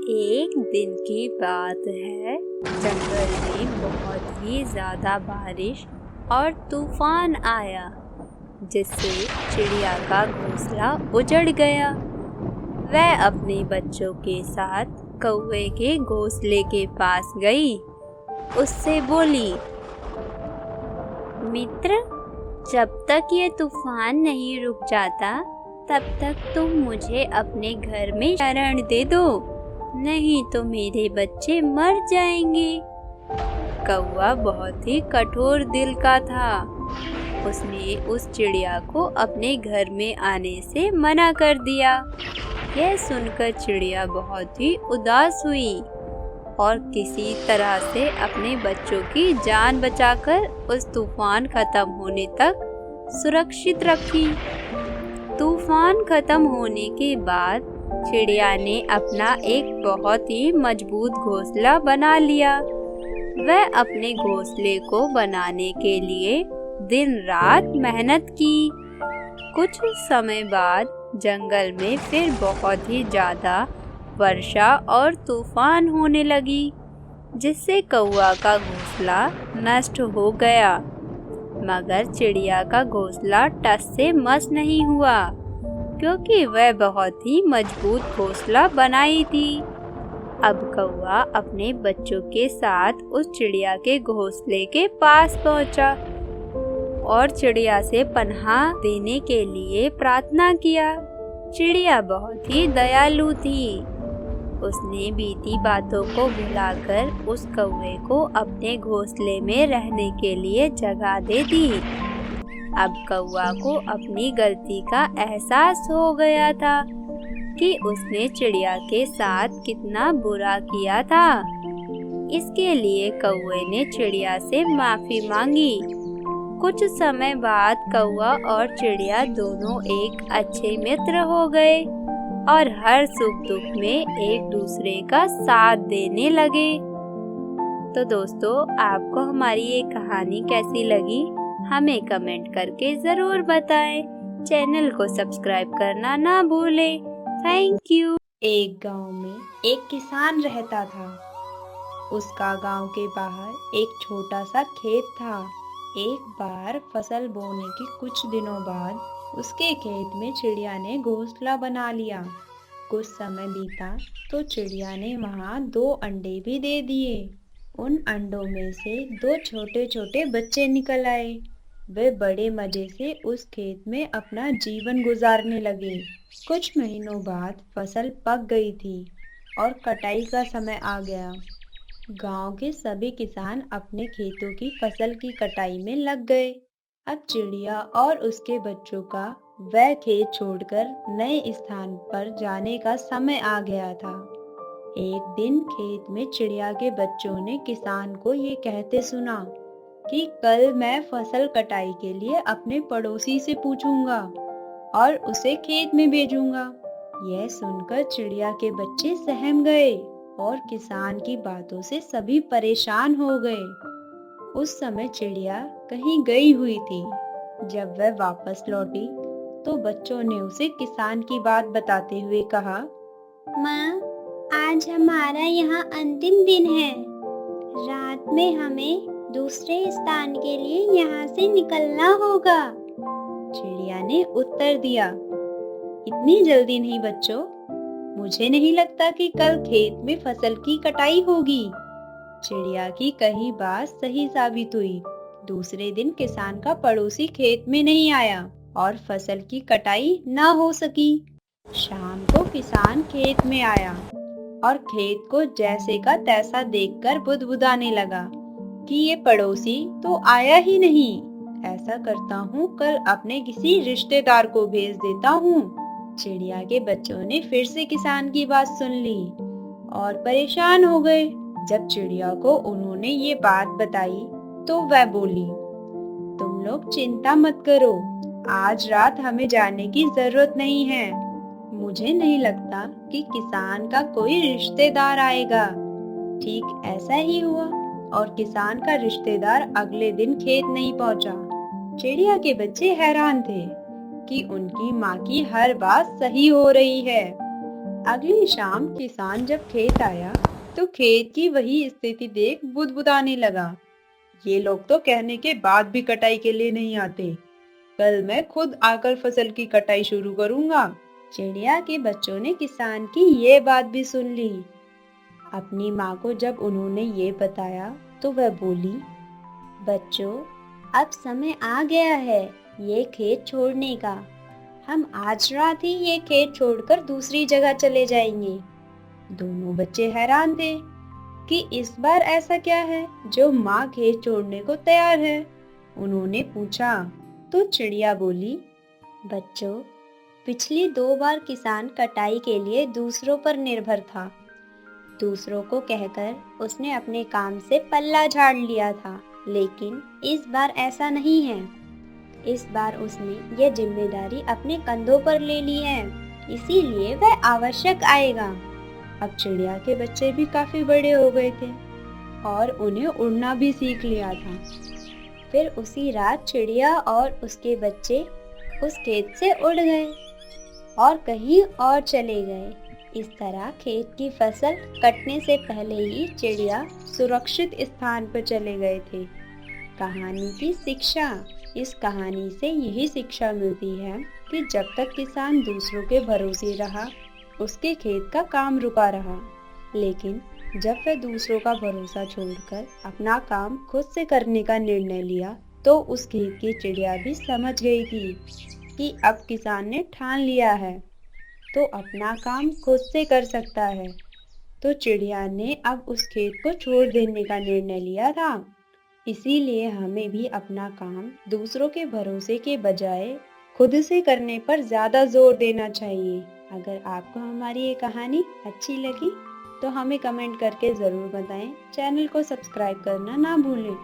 एक दिन की बात है। जंगल में बहुत ही ज्यादा बारिश और तूफान आया, जिससे चिड़िया का घोंसला उजड़ गया। वह अपने बच्चों के साथ कौवे के घोंसले के पास गई। उससे बोली, मित्र, जब तक ये तूफान नहीं रुक जाता तब तक तुम मुझे अपने घर में शरण दे दो, नहीं तो मेरे बच्चे मर जाएंगे। कौवा बहुत ही कठोर दिल का था। उसने उस चिड़िया को अपने घर में आने से मना कर दिया। यह सुनकर चिड़िया बहुत ही उदास हुई और किसी तरह से अपने बच्चों की जान बचाकर उस तूफान खत्म होने तक सुरक्षित रखी। तूफान खत्म होने के बाद चिड़िया ने अपना एक बहुत ही मजबूत घोंसला बना लिया। वह अपने घोंसले को बनाने के लिए दिन रात मेहनत की। कुछ समय बाद जंगल में फिर बहुत ही ज्यादा वर्षा और तूफान होने लगी, जिससे कौवा का घोंसला नष्ट हो गया। मगर चिड़िया का घोंसला टस से मस नहीं हुआ, क्योंकि वह बहुत ही मजबूत घोंसला बनाई थी। अब कौवा अपने बच्चों के साथ उस चिड़िया के घोंसले के पास पहुंचा और चिड़िया से पनाह देने के लिए प्रार्थना किया। चिड़िया बहुत ही दयालु थी। उसने बीती बातों को भुलाकर उस कौवे को अपने घोंसले में रहने के लिए जगह दे दी। अब कौवा को अपनी गलती का एहसास हो गया था कि उसने चिड़िया के साथ कितना बुरा किया था। इसके लिए कौवे ने चिड़िया से माफी मांगी। कुछ समय बाद कौवा और चिड़िया दोनों एक अच्छे मित्र हो गए और हर सुख दुख में एक दूसरे का साथ देने लगे। तो दोस्तों, आपको हमारी ये कहानी कैसी लगी हमें कमेंट करके जरूर बताएं। चैनल को सब्सक्राइब करना ना भूलें। Thank you. एक गांव में एक किसान रहता था। उसका गांव के बाहर एक छोटा सा खेत था। एक बार फसल बोने के कुछ दिनों बाद उसके खेत में चिड़िया ने घोंसला बना लिया। कुछ समय बीता तो चिड़िया ने वहां 2 अंडे भी दे दिए। उन अंडों में से 2 छोटे छोटे बच्चे निकल आए। वे बड़े मजे से उस खेत में अपना जीवन गुजारने लगे। कुछ महीनों बाद फसल पक गई थी और कटाई का समय आ गया। गांव के सभी किसान अपने खेतों की फसल की कटाई में लग गए। अब चिड़िया और उसके बच्चों का वह खेत छोड़कर नए स्थान पर जाने का समय आ गया था। एक दिन खेत में चिड़िया के बच्चों ने किसान को ये कहते सुना कि कल मैं फसल कटाई के लिए अपने पड़ोसी से पूछूंगा और उसे खेत में भेजूंगा। यह सुनकर चिड़िया के बच्चे सहम गए और किसान की बातों से सभी परेशान हो गए। उस समय चिड़िया कहीं गई हुई थी। जब वह वापस लौटी तो बच्चों ने उसे किसान की बात बताते हुए कहा, माँ, आज हमारा यहाँ अंतिम दिन है। रात में हमें दूसरे स्थान के लिए यहाँ से निकलना होगा। चिड़िया ने उत्तर दिया, इतनी जल्दी नहीं बच्चों, मुझे नहीं लगता कि कल खेत में फसल की कटाई होगी। चिड़िया की कही बात सही साबित हुई। दूसरे दिन किसान का पड़ोसी खेत में नहीं आया और फसल की कटाई न हो सकी। शाम को किसान खेत में आया और खेत को जैसे का तैसा देखकर बुदबुदाने लगा कि ये पड़ोसी तो आया ही नहीं। ऐसा करता हूँ, कल अपने किसी रिश्तेदार को भेज देता हूँ। चिड़िया के बच्चों ने फिर से किसान की बात सुन ली और परेशान हो गए। जब चिड़िया को उन्होंने ये बात बताई तो वह बोली, तुम लोग चिंता मत करो, आज रात हमें जाने की जरूरत नहीं है। मुझे नहीं लगता कि किसान का कोई रिश्तेदार आएगा। ठीक ऐसा ही हुआ और किसान का रिश्तेदार अगले दिन खेत नहीं पहुंचा। चिड़िया के बच्चे हैरान थे कि उनकी माँ की हर बात सही हो रही है। अगली शाम किसान जब खेत आया तो खेत की वही स्थिति देख बुदबुदाने लगा। ये लोग तो कहने के बाद भी कटाई के लिए नहीं आते। कल मैं खुद आकर फसल की कटाई शुरू करूंगा। चिड़िया के बच्चों ने किसान की ये बात भी सुन ली। अपनी माँ को जब उन्होंने ये बताया तो वह बोली, बच्चों, अब समय आ गया है ये खेत छोड़ने का। हम आज रात ही ये खेत छोड़कर दूसरी जगह चले जाएंगे। दोनों बच्चे हैरान थे कि इस बार ऐसा क्या है जो माँ खेत छोड़ने को तैयार है। उन्होंने पूछा तो चिड़िया बोली, बच्चों, पिछली 2 बार किसान कटाई के लिए दूसरों पर निर्भर था। दूसरों को कहकर उसने अपने काम से पल्ला झाड़ लिया था, लेकिन इस बार ऐसा नहीं है। इस बार उसने ये जिम्मेदारी अपने कंधों पर ले ली है, इसीलिए वह आवश्यक आएगा। अब चिड़िया के बच्चे भी काफी बड़े हो गए थे और उन्हें उड़ना भी सीख लिया था। फिर उसी रात चिड़िया और उसके बच्चे उस खेत से उड़ गए और कहीं और चले गए। इस तरह खेत की फसल कटने से पहले ही चिड़िया सुरक्षित स्थान पर चले गए थे। कहानी की शिक्षा। इस कहानी से यही शिक्षा मिलती है कि जब तक किसान दूसरों के भरोसे रहा, उसके खेत का काम रुका रहा, लेकिन जब वह दूसरों का भरोसा छोड़कर अपना काम खुद से करने का निर्णय लिया, तो उस खेत की चिड़िया भी समझ गई थी कि अब किसान ने ठान लिया है तो अपना काम खुद से कर सकता है। तो चिड़िया ने अब उस खेत को छोड़ देने का निर्णय लिया था। इसीलिए हमें भी अपना काम दूसरों के भरोसे के बजाय खुद से करने पर ज्यादा जोर देना चाहिए। अगर आपको हमारी ये कहानी अच्छी लगी तो हमें कमेंट करके जरूर बताएं। चैनल को सब्सक्राइब करना ना भूलें।